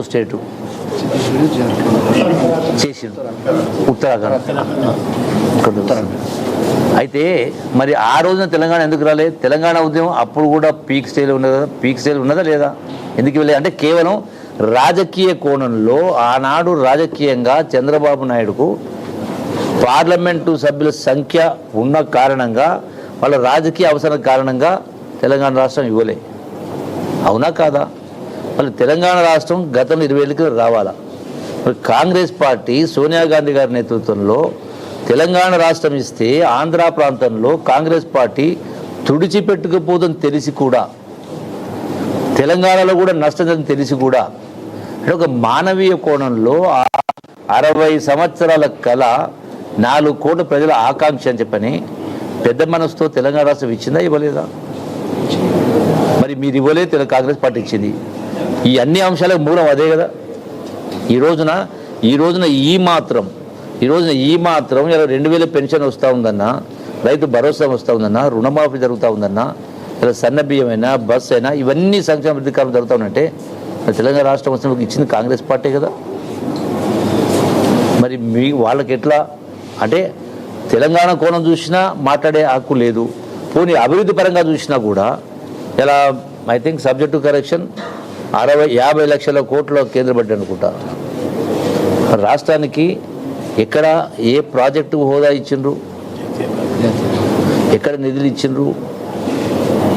State చేసిండు ఉత్తరాఖండ్. అయితే మరి ఆ రోజున తెలంగాణ ఎందుకు రాలేదు? తెలంగాణ ఉద్యమం అప్పుడు కూడా పీక్ స్టేజ్ ఉన్నదా? పీక్ స్టేజ్ ఉన్నదా లేదా? ఎందుకు వెళ్ళలేదు అంటే కేవలం రాజకీయ కోణంలో ఆనాడు రాజకీయంగా చంద్రబాబు నాయుడుకు పార్లమెంటు సభ్యుల సంఖ్య ఉన్న కారణంగా వాళ్ళ రాజకీయ అవసరం కారణంగా తెలంగాణ రాష్ట్రం ఇవ్వలే. అవునా కాదా? మళ్ళీ తెలంగాణ రాష్ట్రం గతంలో 20 ఏళ్ళకి రావాలా? మరి కాంగ్రెస్ పార్టీ సోనియా గాంధీ గారి నేతృత్వంలో తెలంగాణ రాష్ట్రం ఇస్తే ఆంధ్ర ప్రాంతంలో కాంగ్రెస్ పార్టీ తుడిచిపెట్టుకుపోతుందని తెలిసి కూడా, తెలంగాణలో కూడా నష్టం తెలిసి కూడా, అంటే ఒక మానవీయ కోణంలో 60 సంవత్సరాల కళ 4 కోట్ల ప్రజల ఆకాంక్ష అని చెప్పని పెద్ద మనసుతో తెలంగాణ రాష్ట్రం ఇచ్చిందా ఇవ్వలేదా? మరి మీరు ఇవ్వలేదు, కాంగ్రెస్ పార్టీ ఇచ్చింది. ఈ అన్ని అంశాలకు మూలం అదే కదా. ఈ రోజున ఈ మాత్రం ఇలా 2000 పెన్షన్ వస్తూ ఉందన్నా, రైతు భరోసా వస్తూ ఉందన్నా, రుణమాఫీ జరుగుతూ ఉందన్నా, ఇలా సన్న బియ్యమైనా బస్ అయినా ఇవన్నీ సంక్షేమ అధికారులు జరుగుతూ ఉన్నట్టే తెలంగాణ రాష్ట్రం వస్తున్న ఇచ్చింది కాంగ్రెస్ పార్టీ కదా. మరి వాళ్ళకి ఎట్లా అంటే తెలంగాణ కోణం చూసినా మాట్లాడే హక్కు లేదు. పోనీ అభివృద్ధి పరంగా చూసినా కూడా ఇలా I think subject to correction 50 లక్షల కోట్ల కేంద్ర బడ్జెట్ అనుకుంటా. రాష్ట్రానికి ఎక్కడ ఏ ప్రాజెక్టు హోదా ఇచ్చిండ్రు, ఎక్కడ నిధులు ఇచ్చిండ్రు,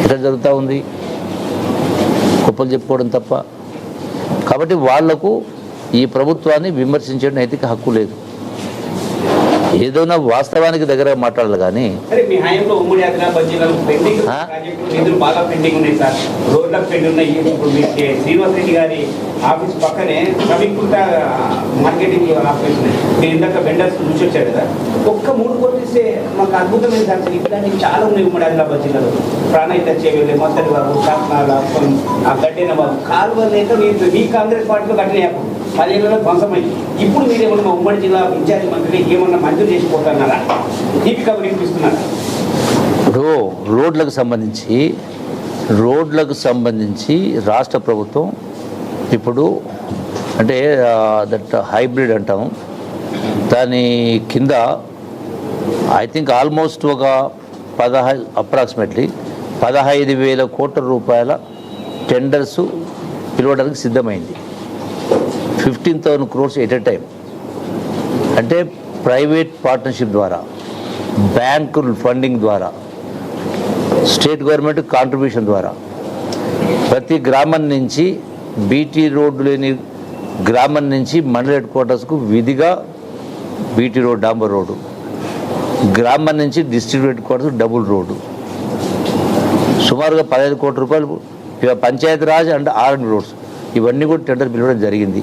ఎక్కడ జరుగుతూ ఉంది? గొప్పలు చెప్పుకోవడం తప్ప. కాబట్టి వాళ్లకు ఈ ప్రభుత్వాన్ని విమర్శించే నైతిక హక్కు లేదు. ఏదైనా వాస్తవానికి దగ్గర మాట్లాడాలి కానీ శ్రీనివాస్ రెడ్డి గారి ఆఫీస్ పక్కనే సమీకృత మార్కెటింగ్ ఆఫీస్ మీరు ఇందాక వెండర్స్ చూసి వచ్చారు కదా. ఒక్క 3 కోట్లు ఇస్తే మాకు అద్భుతమైన సార్. ఇట్లాంటివి చాలా ఉన్నాయి ఉమ్మడి ఆదిలాబాద్ జిల్లాలో. ప్రాణహిత చేవెళ్ళి మొత్తడి బాబు కాకినాడ ఆ గడ్డైన బాబు కాలువ లేక మీ కాంగ్రెస్ పార్టీలో కట్టిన 10 ఏళ్ళలో ధ్వంసమైంది. ఇప్పుడు మీరేమన్నా మా ఉమ్మడి జిల్లా ఇన్ఛార్జ్ మంత్రి ఏమన్నా మంజూరు చేసిపోతున్నారా? దీపిక వినిపిస్తున్నారా? ఇప్పుడు రోడ్లకు సంబంధించి రాష్ట్ర ప్రభుత్వం ఇప్పుడు అంటే దట్ హైబ్రిడ్ అంటాము, దాని కింద ఐ థింక్ ఆల్మోస్ట్ ఒక అప్రాక్సిమేట్లీ 15,000 కోట్ల రూపాయల టెండర్స్ పిలవడానికి సిద్ధమైంది. 15,000 crores ఎట్ ఎ టైం. అంటే ప్రైవేట్ పార్ట్నర్షిప్ ద్వారా, బ్యాంకు ఫండింగ్ ద్వారా, స్టేట్ గవర్నమెంట్ కాంట్రిబ్యూషన్ ద్వారా ప్రతి గ్రామం నుంచి బీటీ రోడ్డు లేని గ్రామం నుంచి మండల హెడ్ క్వార్టర్స్కు విధిగా బీటీ రోడ్, డాంబర్ రోడ్డు, గ్రామం నుంచి district head quarters double road, సుమారుగా 15 కోట్ల రూపాయలు పంచాయతీ రాజ్ అండ్ ఆర్ఎండ్ రోడ్స్ ఇవన్నీ కూడా టెండర్ పిలవడం జరిగింది.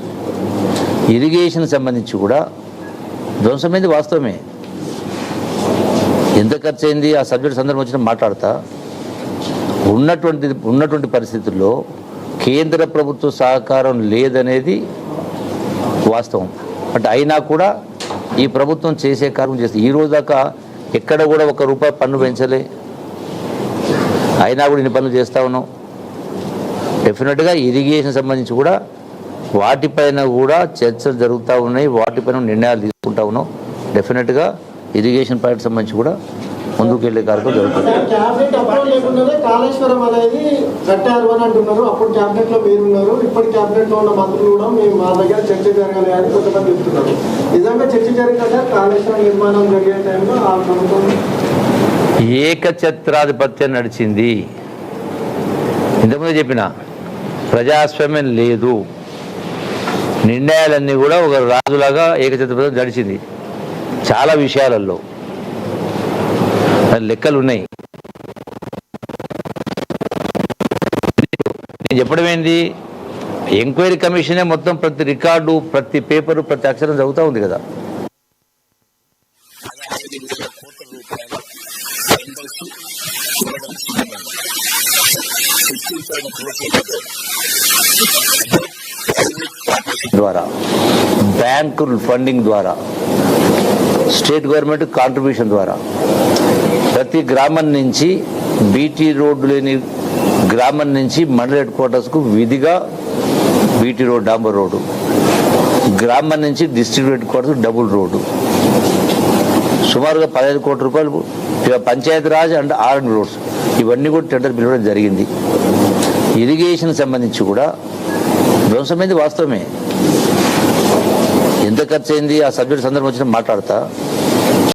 ఇరిగేషన్ సంబంధించి కూడా ధ్వంసమైంది వాస్తవమే. ఎంత ఖర్చు అయింది ఆ సబ్జెక్ట్ సందర్భం వచ్చిన మాట్లాడతా. ఉన్నటువంటి పరిస్థితుల్లో కేంద్ర ప్రభుత్వ సహకారం లేదనేది వాస్తవం. అంటే అయినా కూడా ఈ ప్రభుత్వం చేసే కార్యం చేస్తుంది. ఈ రోజు దాకా ఎక్కడ కూడా ₹1 పన్ను పెంచలే, అయినా కూడా ఇన్ని పనులు చేస్తూ ఉన్నాం. డెఫినెట్గా ఇరిగేషన్ సంబంధించి కూడా వాటిపైన కూడా చర్చలు జరుగుతూ ఉన్నాయి, వాటిపైన నిర్ణయాలు తీసుకుంటా ఉన్నాం. డెఫినెట్గా ఇరిగేషన్ ప్రాజెక్ట్ సంబంధించి కూడా ముందుకు వెళ్ళే కార్యక్రమం జరుగుతుంది. క్యాబినెట్ అప్రూవల్ లేకుండానే కాళేశ్వరం అనేది కట్టారు అని అంటున్నారు. అప్పుడు క్యాబినెట్ లో మీరు ఉన్నారు, ఇప్పుడు క్యాబినెట్ లో ఉన్న మంత్రులు కూడా మేము మా దగ్గర చర్చ జరగాలి అని కొంతమంది చెప్తున్నారు. నిజంగా చర్చ జరిగితే కాళేశ్వరం నిర్మాణం జరిగే టైంలో ఆ ప్రభుత్వం ఏకఛత్రాధిపత్యం నడిచింది. ఇంతకుముందు చెప్పిన ప్రజాస్వామ్యం లేదు, నిర్ణయాలన్నీ కూడా ఒక రాజులాగా ఏకఛత్రాధిపత్యం నడిచింది. చాలా విషయాలలో లెక్కలు ఉన్నాయి. నేను చెప్పడం ఏంటి, ఎంక్వైరీ కమిషనే మొత్తం ప్రతి రికార్డు, ప్రతి పేపరు, ప్రతి అక్షరం చదువుతూ ఉంది కదా. ద్వారా, బ్యాంకు ఫండింగ్ ద్వారా, స్టేట్ గవర్నమెంట్ కాంట్రిబ్యూషన్ ద్వారా ప్రతి గ్రామం నుంచి బీటీ రోడ్డు లేని గ్రామం నుంచి మండల హెడ్ క్వార్టర్స్కు విధిగా బీటీ రోడ్ డాంబర్ రోడ్డు, గ్రామం నుంచి district head quarters double road, సుమారుగా 15 కోట్ల రూపాయలు పంచాయతీరాజ్ అండ్ ఆర్ఎండ్ రోడ్స్, ఇవన్నీ కూడా టెండర్ పిలవడం జరిగింది. ఇరిగేషన్ సంబంధించి కూడా ధ్వంసమైంది వాస్తవమే. ఎంత ఖర్చు అయింది ఆ సబ్జెక్ట్ సందర్భం వచ్చిన మాట్లాడతా.